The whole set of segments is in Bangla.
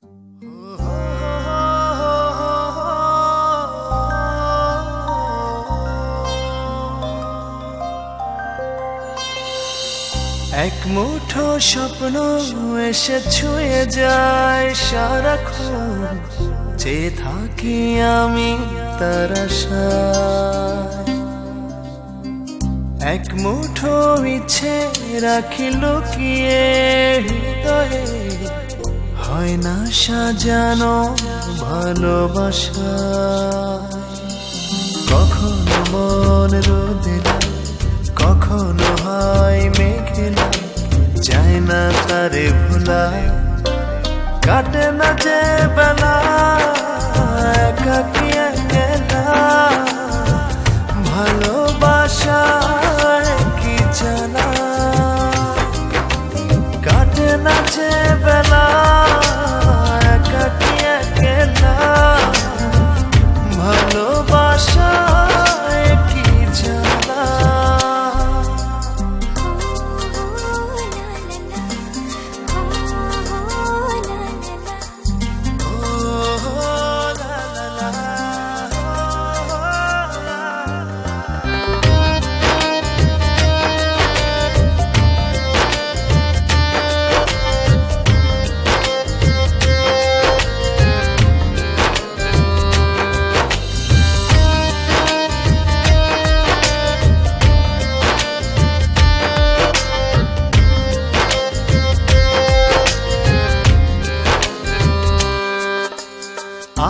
এক মুঠো স্বপ্ন এসে ছুঁয়ে যায় সারাক্ষণ, চেয়ে থাকি আমি তার আশায়। এক মুঠো ইচ্ছে রাখি লুকিয়ে হৃদয়ে, হয় না সাজানো ভালোবাসা। কখনো মন রোদেলা, কখনো হয় মেঘেলা, যায় না তারে ভোলা। কাটে না যে বেলা একাকী একলা, ভালোবাসায় কি জানা। কাটে না যে বেলা একাকী একলা, ভালোবাসায় কি জানা।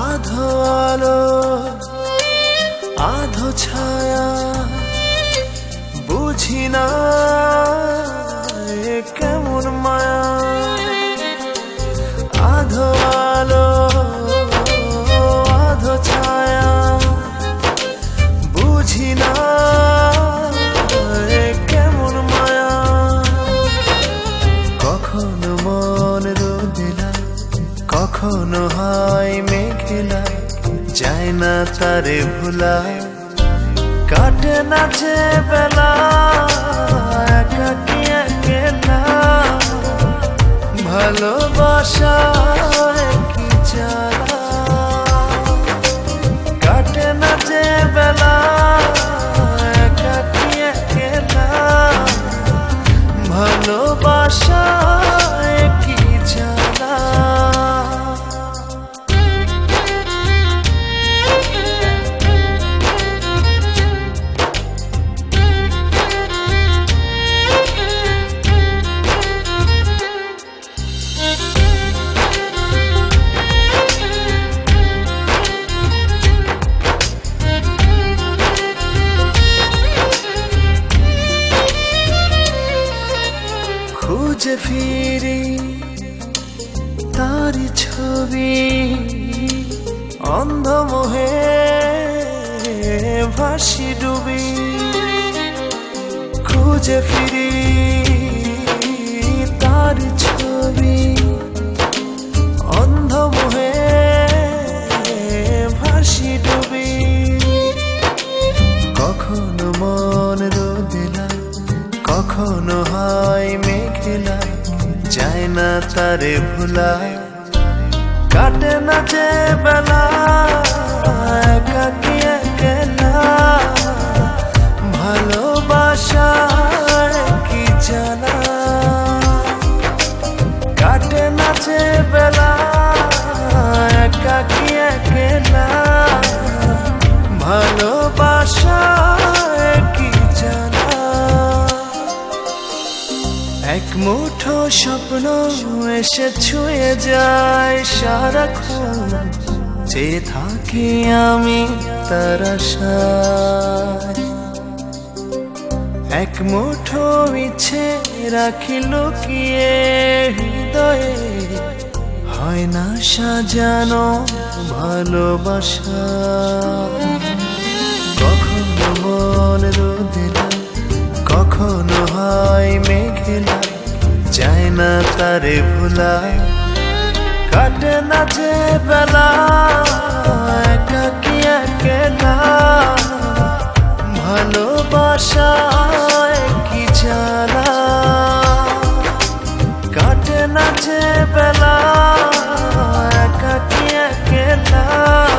আধো আলো আধো ছায়া, বুঝি না এ কেমন মায়া। আধো আলো আধো ছায়া, বুঝি না এ কেমন মায়া। কখনো মন রোদেলা, কখনো হয় মেঘেলা, যায় না তারে ভোলা। কাটে না যে বেলা একাকী একলা, ভালোবাসায় কি জ্বালা। কাটে না যে বেলা একাকী একলা, ভালোবাসায় কি জ্বালা। খুঁজে ফিরি তারি ছবি, অন্ধমোহে ভাসি ডুবি। খুঁজে ফিরি তারি ছবি, অন্ধমোহে ভাসি ডুবি। কখনো মন রোদেলা, কখনো হয় মেঘেলা, যায় না তারে ভোলা। কাটে না যে বেলা একাকী একলা, ভালোবাসায় কি জানা। কাটে না যে বেলা একাকী একলা, ভালোবাসায় কি জানা। এক মুঠো স্বপ্ন এসে ছুঁয়ে যায় সারাক্ষণ, চেয়ে থাকি আমি তার আশায়। এক মুঠো ইচ্ছে রাখি লুকিয়ে হৃদয়ে, হয় না সাজানো ভালোবাসা। কখনো মন রোদেলা, কখনো হয় মেঘেলা, যায় না তারে ভোলা। কাটে না যে বেলা একাকী একলা, ভালোবাসায় কি জ্বালা। কাটে না যে বেলা না